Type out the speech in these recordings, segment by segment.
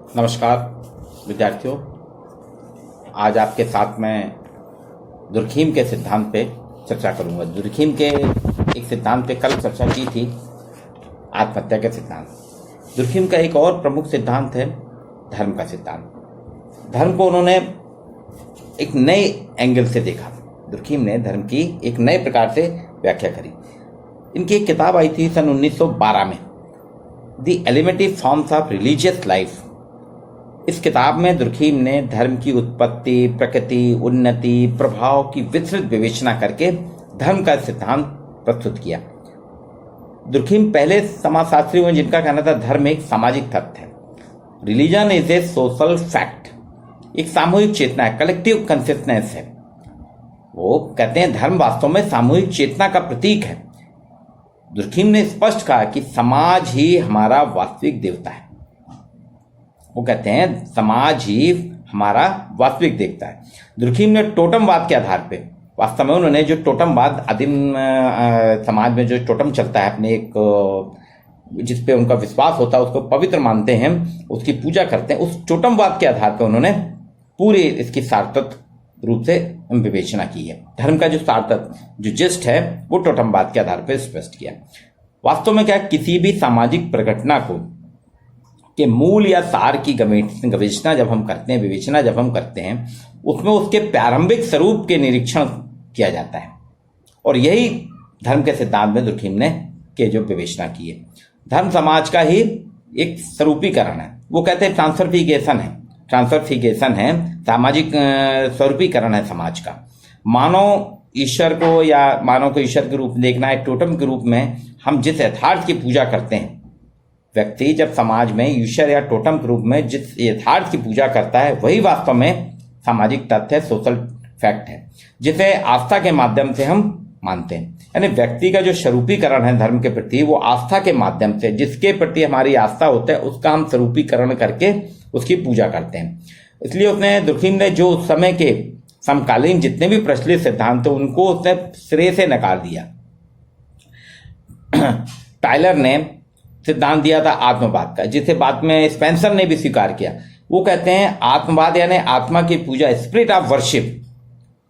नमस्कार विद्यार्थियों। आज आपके साथ मैं दुर्खीम के सिद्धांत पे चर्चा करूंगा। दुर्खीम के एक सिद्धांत पे कल चर्चा की थी, आत्महत्या के सिद्धांत। दुर्खीम का एक और प्रमुख सिद्धांत है धर्म का सिद्धांत। धर्म को उन्होंने एक नए एंगल से देखा। दुर्खीम ने धर्म की एक नए प्रकार से व्याख्या करी। इनकी एक किताब आई थी सन 1912 में, the elementary forms of religious life. इस किताब में दुर्खीम ने धर्म की उत्पत्ति, प्रकृति, उन्नति, प्रभाव की विस्तृत विवेचना करके धर्म का सिद्धांत प्रस्तुत किया। दुर्खीम पहले समाजशास्त्री हुए जिनका कहना था धर्म एक सामाजिक तथ्य है। Religion is a social fact, एक सामूहिक चेतना है, कलेक्टिव कॉन्शियसनेस है। वो कहते हैं धर्म वास्तव में सामूहिक चेतना का प्रतीक है। दुर्खीम ने स्पष्ट कहा कि समाज ही हमारा वास्तविक देवता है। वो कहते हैं समाज ही हमारा वास्तविक देवता है। दुर्खीम ने टोटमवाद के आधार पे, वास्तव में उन्होंने जो टोटमवाद आदिम समाज में जो टोटम चलता है, अपने एक जिस पे उनका विश्वास होता है उसको पवित्र मानते हैं, उसकी पूजा करते हैं, उस टोटमवाद के आधार पे उन्होंने पूरी इसकी सार्थक रूप से विवेचना की है। धर्म का जो सार्थक जो जिस्ट है वो टोटमवाद के आधार पर स्पष्ट किया। वास्तव में क्या, किसी भी सामाजिक प्रघटना को के मूल या सार की गवेषणा जब हम करते हैं, विवेचना जब हम करते हैं, उसमें उसके प्रारंभिक स्वरूप के निरीक्षण किया जाता है। और यही धर्म के सिद्धांत में दुर्खीम ने के जो विवेचना की है। धर्म समाज का ही एक स्वरूपीकरण है। वो कहते हैं ट्रांसफिगेशन है, सामाजिक स्वरूपीकरण है समाज का। मानव ईश्वर को या मानव को ईश्वर के रूप में देखना है, टोटम के रूप में हम जिस यथार्थ की पूजा करते हैं, व्यक्ति जब समाज में ईश्वर या टोटम के रूप में जिस यथार्थ की पूजा करता है, वही वास्तव में सामाजिक तथ्य है, सोशल फैक्ट है, जिसे आस्था के माध्यम से हम मानते हैं। यानी व्यक्ति का जो स्वरूपीकरण है धर्म के प्रति, वो आस्था के माध्यम से, जिसके प्रति हमारी आस्था होता है, उसका हम स्वरूपीकरण करके उसकी पूजा करते हैं। इसलिए उसने दुर्खीम ने जो उस समय के समकालीन जितने भी प्रचलित सिद्धांत थे उनको उसने सिरे से नकार दिया। टाइलर ने सिद्धांत दिया था आत्मवाद का, जिसे बाद में स्पेंसर ने भी स्वीकार किया। वो कहते हैं आत्मवाद यानी आत्मा की पूजा, स्पिरिट ऑफ वर्शिप।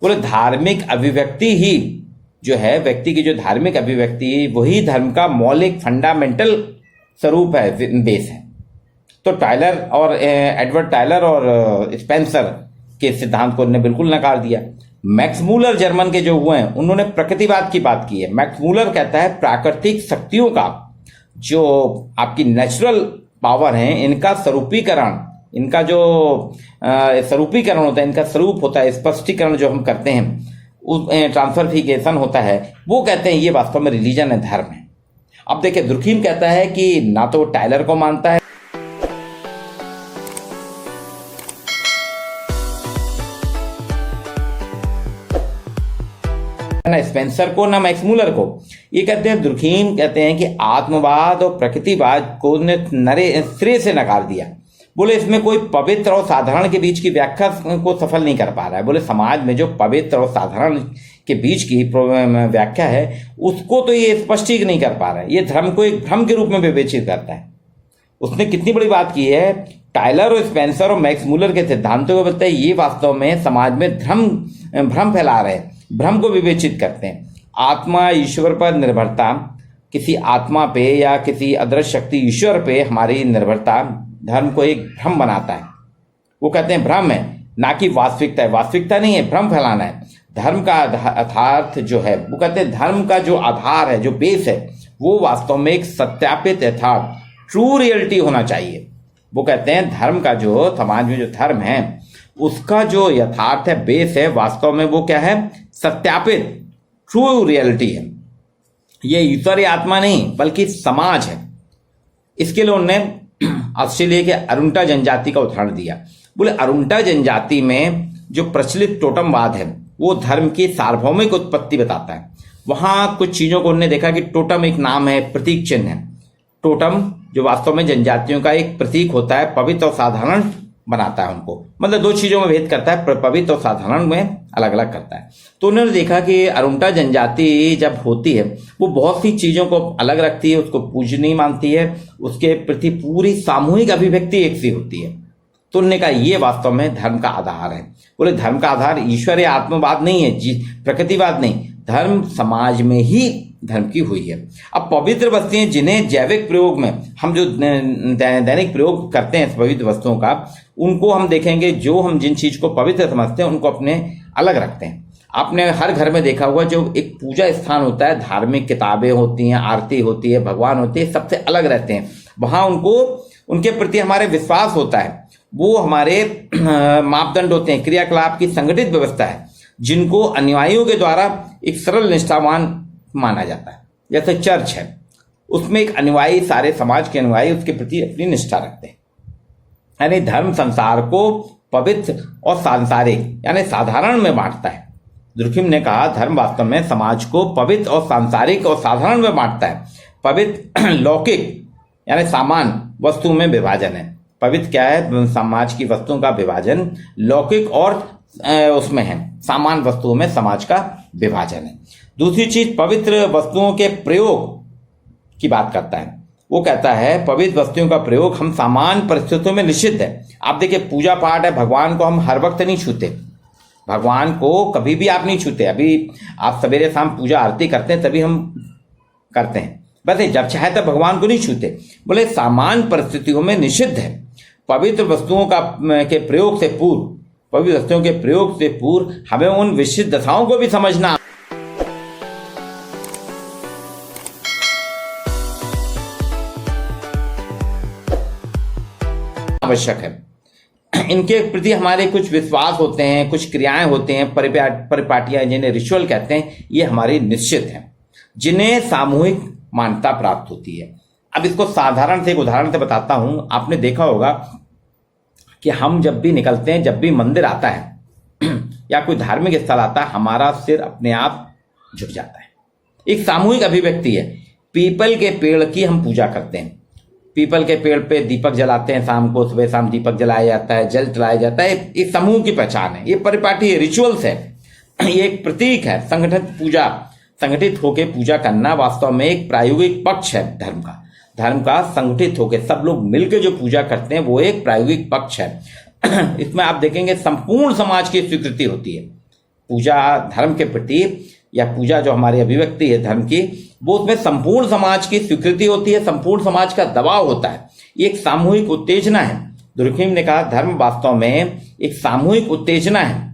बोले धार्मिक अभिव्यक्ति ही जो है, व्यक्ति की जो धार्मिक अभिव्यक्ति, वही धर्म का मौलिक फंडामेंटल स्वरूप है, बेस है। तो टाइलर और एडवर्ड टाइलर और स्पेंसर के सिद्धांत को उन्होंने बिल्कुल नकार दिया। मैक्स मूलर जर्मन के जो हुए हैं, उन्होंने प्रकृतिवाद की बात की है। मैक्स मूलर कहता है प्राकृतिक शक्तियों का जो आपकी नेचुरल पावर है, इनका स्वरूपीकरण, इनका जो स्वरूपीकरण होता है, इनका स्वरूप होता है, स्पष्टीकरण जो हम करते हैं, उस ट्रांसफिगेशन होता है, वो कहते हैं ये वास्तव में रिलीजन है, धर्म है। अब देखिए दुर्खीम कहता है कि ना तो टाइलर को मानता है, ना स्पेंसर को, ना मैक्स मूलर को। ये कहते हैं, दुर्खीम कहते हैं कि आत्मवाद और प्रकृतिवाद को नरे सिरे से नकार दिया। बोले इसमें कोई पवित्र और साधारण के बीच की व्याख्या को सफल नहीं कर पा रहा है। बोले समाज में जो पवित्र और साधारण के बीच की व्याख्या है, उसको तो ये स्पष्ट ही नहीं कर पा रहा है। ये धर्म को एक भ्रम के रूप में विवेचित करता है। उसने कितनी बड़ी बात की है। टाइलर और स्पेंसर और मैक्स मूलर के सिद्धांतों को बोलते हैं ये वास्तव में समाज में भ्रम फैला रहे हैं, भ्रम को विवेचित करते हैं। आत्मा ईश्वर पर निर्भरता, किसी आत्मा पे या किसी अदृश्य शक्ति ईश्वर पे हमारी निर्भरता धर्म को एक भ्रम बनाता है। वो कहते हैं भ्रम है, ना कि वास्तविकता है। वास्तविकता नहीं है, भ्रम फैलाना है। धर्म का यथार्थ जो है, वो कहते हैं धर्म का जो आधार है, जो बेस है, वो वास्तव में एक सत्यापित यथार्थ, ट्रू रियलिटी होना चाहिए। वो कहते हैं धर्म का जो समाज में जो धर्म है, उसका जो यथार्थ है, बेस है, वास्तव में वो क्या है, सत्यापित ट्रू रियलिटी है। ये ईश्वर या आत्मा नहीं बल्कि समाज है। इसके लिए उन्होंने ऑस्ट्रेलिया के अरुंटा जनजाति का उदाहरण दिया। बोले अरुंटा जनजाति में जो प्रचलित टोटमवाद है, वो धर्म की सार्वभौमिक उत्पत्ति बताता है। वहां कुछ चीजों को उन्होंने देखा कि टोटम एक नाम है, प्रतीक चिन्ह है। टोटम जो वास्तव में जनजातियों का एक प्रतीक होता है, पवित्र और साधारण बनाता है उनको, मतलब दो चीजों में भेद करता है, पवित्र और साधारण में अलग अलग करता है। तो उन्होंने देखा कि अरुंटा जनजाति जब होती है, वो बहुत सी चीजों को अलग रखती है, उसको पूजनीय मानती है, उसके प्रति पूरी सामूहिक अभिव्यक्ति एक सी होती है। तो उन्होंने कहा ये वास्तव में धर्म का आधार है। बोले धर्म का आधार ईश्वर या आत्मवाद नहीं है, प्रकृतिवाद नहीं, धर्म समाज में ही धर्म की हुई है। अब पवित्र वस्तुएं जिन्हें जैविक प्रयोग में हम जो दैनिक प्रयोग करते हैं पवित्र वस्तुओं का, उनको हम देखेंगे जो हम जिन चीज को पवित्र समझते हैं उनको अपने अलग रखते हैं। आपने हर घर में देखा होगा जो एक पूजा स्थान होता है, धार्मिक किताबें होती हैं, आरती होती है, भगवान होते हैं, सबसे अलग रहते हैं। वहां उनको उनके प्रति हमारे विश्वास होता है, वो हमारे मापदंड होते हैं, क्रियाकलाप की संगठित व्यवस्था है जिनको अनुयायियों के द्वारा एक सरल निष्ठावान माना जाता है। जैसे चर्च है, उसमें एक अनुयायी, सारे समाज के अनुयायी उसके प्रति अपनी निष्ठा रखते हैं। यानी धर्म संसार को पवित्र और सांसारिक यानी साधारण में बांटता है। दुर्खिम ने कहा धर्म वास्तव में समाज को पवित्र और सांसारिक और साधारण में बांटता है। पवित्र लौकिक यानी सामान्य वस्तु में विभाजन है। पवित्र क्या है? समाज की वस्तुओं का विभाजन। लौकिक और उसमें है सामान्य वस्तुओं में समाज का विभाजन है। दूसरी चीज पवित्र वस्तुओं के प्रयोग की बात करता है। वो कहता है पवित्र वस्तुओं का प्रयोग हम सामान्य परिस्थितियों में निषिद्ध है। आप देखिए पूजा पाठ है, भगवान को हम हर वक्त नहीं छूते, भगवान को कभी भी आप नहीं छूते। अभी आप सवेरे शाम पूजा आरती करते हैं तभी हम करते हैं, वैसे जब चाहे तब भगवान को नहीं छूते। बोले सामान्य परिस्थितियों में निषिद्ध है। पवित्र वस्तुओं के प्रयोग से पूर्व, पवित्र वस्तुओं के प्रयोग से पूर्व हमें उन विशिष्ट दशाओं को भी समझना आवश्यक है। इनके प्रति हमारे कुछ विश्वास होते हैं, कुछ क्रियाएं होते हैं, परिपाटियां जिन्हें रिचुअल कहते हैं, ये हमारी निश्चित हैं जिन्हें सामूहिक मान्यता प्राप्त होती है। अब इसको साधारण से एक उदाहरण से बताता हूं। आपने देखा होगा कि हम जब भी निकलते हैं, जब भी मंदिर आता है या कोई धार्मिक स्थल आता है, हमारा सिर अपने आप झुक जाता है। एक सामूहिक अभिव्यक्ति है। पीपल के पेड़ की हम पूजा करते हैं, पीपल के पेड़ पे दीपक जलाते हैं, शाम को सुबह शाम दीपक जलाया जाता है, जल चलाया जाता है। ये समूह की पहचान है, ये परिपाटी है, रिचुअल्स है, ये एक प्रतीक है। संगठित होकर पूजा करना वास्तव में एक प्रायोगिक पक्ष है धर्म का संगठित होकर सब लोग मिलकर जो पूजा करते हैं वो एक प्रायोगिक पक्ष है। इसमें आप देखेंगे संपूर्ण समाज की स्वीकृति होती है। पूजा धर्म के प्रति या पूजा जो हमारी अभिव्यक्ति है धर्म की, वो उसमें संपूर्ण समाज की स्वीकृति होती है, संपूर्ण समाज का दबाव होता है। ये एक सामूहिक उत्तेजना है। दुर्खिम ने कहा धर्म वास्तव में एक सामूहिक उत्तेजना है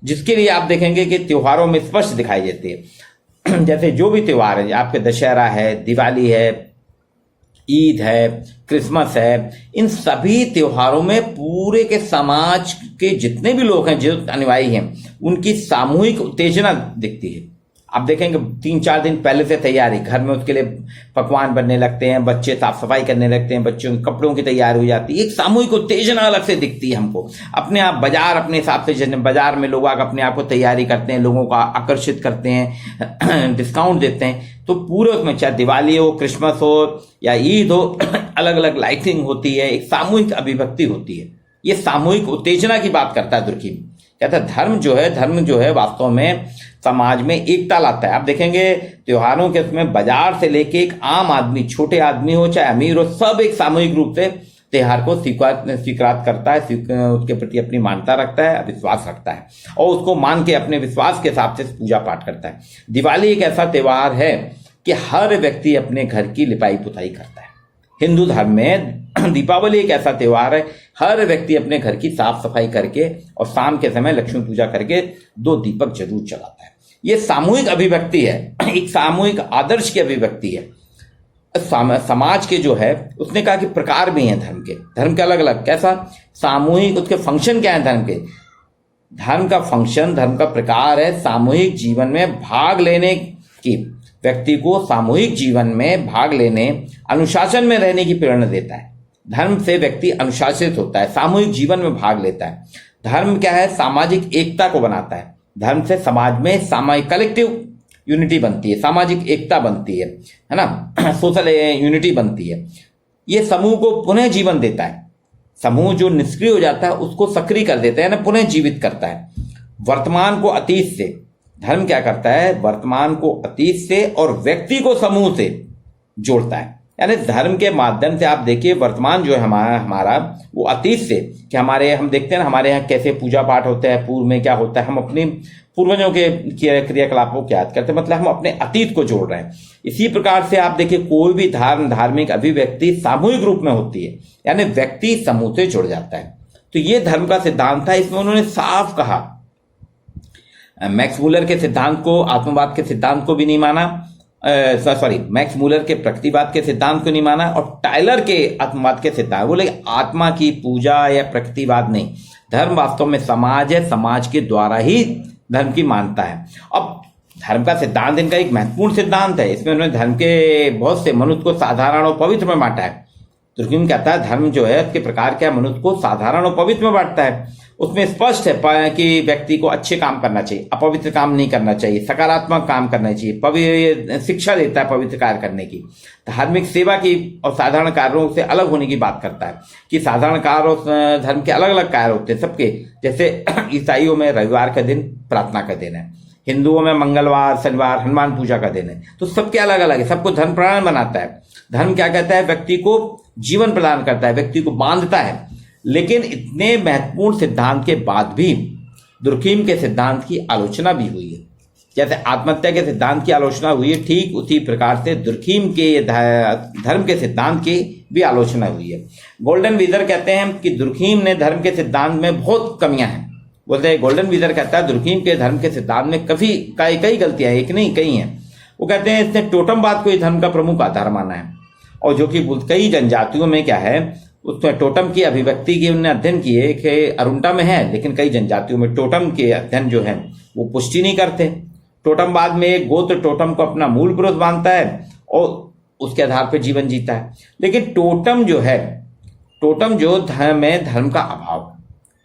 जिसके लिए आप देखेंगे कि त्योहारों में स्पष्ट दिखाई देती है। जैसे जो भी त्योहार है, आपके दशहरा है, दिवाली है, ईद है, क्रिसमस है, इन सभी त्योहारों में पूरे के समाज के जितने भी लोग हैं, जो अनुयायी हैं, उनकी सामूहिक उत्तेजना दिखती है। आप देखेंगे 3-4 दिन पहले से तैयारी, घर में उसके लिए पकवान बनने लगते हैं, बच्चे साफ सफाई करने लगते हैं, बच्चों के कपड़ों की तैयारी हो जाती है। एक सामूहिक उत्तेजना अलग से दिखती है हमको। अपने आप बाजार अपने हिसाब से, जैसे बाजार में लोग अपने आप को तैयारी करते हैं, लोगों को आकर्षित करते हैं, डिस्काउंट देते हैं। तो पूरे उसमें चाहे दिवाली हो, क्रिसमस हो या ईद हो, अलग अलग लाइटिंग होती है, एक सामूहिक अभिव्यक्ति होती है। ये सामूहिक उत्तेजना की बात करता है दुर्खिम। कहता है धर्म जो है वास्तव में समाज में एकता लाता है। आप देखेंगे त्योहारों के उसमें बाजार से लेके एक आम आदमी, छोटे आदमी हो चाहे अमीर हो, सब एक सामूहिक रूप से त्योहार को स्वीकार करता है, उसके प्रति अपनी मान्यता रखता है, विश्वास रखता है और उसको मान के अपने विश्वास के हिसाब से पूजा पाठ करता है। दिवाली एक ऐसा त्योहार है कि हर व्यक्ति अपने घर की लिपाई पुताई करता है। हिंदू धर्म में दीपावली एक ऐसा त्योहार है, हर व्यक्ति अपने घर की साफ सफाई करके और शाम के समय लक्ष्मी पूजा करके 2 दीपक जरूर जलाता है। ये सामूहिक अभिव्यक्ति है, एक सामूहिक आदर्श की अभिव्यक्ति है। समाज के जो है, उसने कहा कि प्रकार भी हैं धर्म के अलग अलग। कैसा? सामूहिक, उसके फंक्शन क्या है धर्म के? धर्म का फंक्शन, धर्म का प्रकार है सामूहिक जीवन में भाग लेने की। व्यक्ति को सामूहिक जीवन में भाग लेने, अनुशासन में रहने की प्रेरणा देता है। धर्म से व्यक्ति अनुशासित होता है, सामूहिक जीवन में भाग लेता है। धर्म क्या है? सामाजिक एकता को बनाता है। धर्म से समाज में सामाजिक कलेक्टिव यूनिटी बनती है, सामाजिक एकता बनती है ना, सोशल यूनिटी बनती है। ये समूह को पुनः जीवन देता है। समूह जो निष्क्रिय हो जाता है उसको सक्रिय कर देता है ना, पुनः जीवित करता है। वर्तमान को अतीत से, धर्म क्या करता है? वर्तमान को अतीत से और व्यक्ति को समूह से जोड़ता है। यानी धर्म के माध्यम से आप देखिए वर्तमान जो है हमारा वो अतीत से, कि हम देखते हैं ना हमारे यहाँ कैसे पूजा पाठ होते हैं, पूर्व में क्या होता है, हम अपने पूर्वजों के क्रियाकलापों को याद करते हैं, मतलब हम अपने अतीत को जोड़ रहे हैं। इसी प्रकार से आप देखिए कोई भी धार्मिक अभिव्यक्ति सामूहिक रूप में होती है, यानी व्यक्ति समूह से जुड़ जाता है। तो ये धर्म का सिद्धांत था। इसमें उन्होंने साफ कहा, मैक्स मूलर के सिद्धांत को, आत्मवाद के सिद्धांत को भी नहीं माना, मैक्स मूलर के प्रकृतिवाद के सिद्धांत को नहीं माना, और टायलर के आत्मवाद के सिद्धांत। बोले आत्मा की पूजा या प्रकृतिवाद नहीं, धर्म वास्तव में समाज है, समाज के द्वारा ही धर्म की मानता है। अब धर्म का सिद्धांत इनका एक महत्वपूर्ण सिद्धांत है। इसमें उन्होंने धर्म के बहुत से मनुष्य को साधारण और पवित्र में बांटा है। दुर्कहीम कहता है धर्म जो है उसके प्रकार क्या, मनुष्य को साधारण और पवित्र में बांटता है। उसमें स्पष्ट है कि व्यक्ति को अच्छे काम करना चाहिए, अपवित्र काम नहीं करना चाहिए, सकारात्मक काम करना चाहिए, शिक्षा देता है पवित्र कार्य करने की, धार्मिक सेवा की और साधारण कार्यों से अलग होने की बात करता है कि साधारण कार्य और धर्म के अलग अलग कार्य होते हैं सबके। जैसे ईसाइयों में रविवार का दिन प्रार्थना का दिन है, हिंदुओं में मंगलवार शनिवार हनुमान पूजा का दिन है, तो सबके अलग अलग है, सबको धर्म प्रधान बनाता है। धर्म क्या कहता है, व्यक्ति को जीवन प्रदान करता है, व्यक्ति को बांधता है। लेकिन इतने महत्वपूर्ण सिद्धांत के बाद भी दुर्कहीम के सिद्धांत की आलोचना भी हुई है। जैसे आत्महत्या के सिद्धांत की आलोचना हुई है, ठीक उसी प्रकार से दुर्कहीम के धर्म के सिद्धांत की भी आलोचना हुई है। गोल्डन वीजर कहते हैं कि दुर्कहीम ने धर्म के सिद्धांत में बहुत कमियां हैं। बोलते हैं गोल्डन वीजर कहता है दुर्कहीम के धर्म के सिद्धांत में कई गलतियां, एक नहीं कई हैं। वो कहते हैं इसने टोटमवाद को ही धर्म का प्रमुख आधार माना है, और जो कि कई जनजातियों में क्या है, उसमें टोटम की अभिव्यक्ति की उन्होंने अध्ययन किए कि अरुंडा में है, लेकिन कई जनजातियों में टोटम के अध्ययन जो है वो पुष्टि नहीं करते। टोटमवाद में एक गोत्र टोटम को अपना मूल पुरुष मानता है और उसके आधार पर जीवन जीता है। लेकिन टोटम जो है, टोटम जो धर्म है, धर्म का अभाव।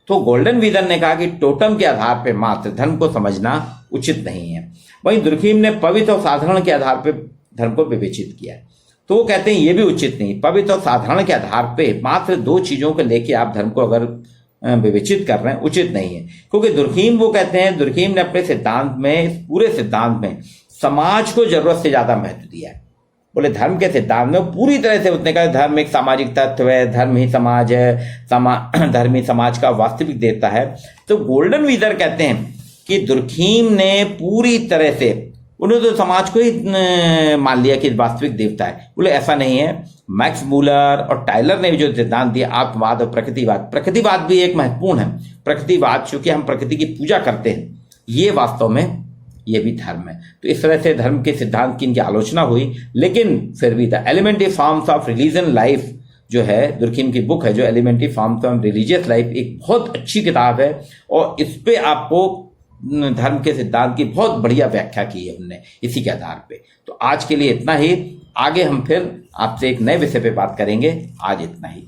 तो गोल्डन वीजर ने कहा कि टोटम के आधार पर मात्र धर्म को समझना उचित नहीं है। वहीं दुर्कहीम ने पवित्र और साधारण के आधार पर धर्म को विवेचित किया है। तो वो कहते हैं ये भी उचित नहीं, पवित्र और साधारण के आधार पे मात्र दो चीजों को लेके आप धर्म को अगर विवेचित कर रहे हैं, उचित नहीं है। क्योंकि दुर्कहीम वो कहते हैं, दुर्कहीम ने अपने सिद्धांत में, इस पूरे सिद्धांत में समाज को जरूरत से ज्यादा महत्व दिया है। बोले धर्म के सिद्धांत में पूरी तरह से उसने कहा धर्म एक सामाजिक तत्व है, धर्म ही समाज है, धर्म ही समाज का वास्तविक देवता है। तो गोल्डन वीजर कहते हैं कि दुर्कहीम ने पूरी तरह से, उन्होंने तो समाज को ही मान लिया कि वास्तविक देवता है। बोले ऐसा नहीं है। मैक्स मूलर और टायलर ने भी जो सिद्धांत दिया, आत्मवाद और प्रकृतिवाद, प्रकृतिवाद भी एक महत्वपूर्ण है। प्रकृतिवाद चूंकि हम प्रकृति की पूजा करते हैं, ये वास्तव में ये भी धर्म है। तो इस तरह से धर्म के सिद्धांत की इनकी आलोचना हुई। लेकिन फिर भी the elementary forms of religion life जो है, दुर्कहीम की बुक है जो elementary forms of religious life, एक बहुत अच्छी किताब है और इस पे आपको धर्म के सिद्धांत की बहुत बढ़िया व्याख्या की है उनने इसी के आधार पे। तो आज के लिए इतना ही, आगे हम फिर आपसे एक नए विषय पे बात करेंगे। आज इतना ही।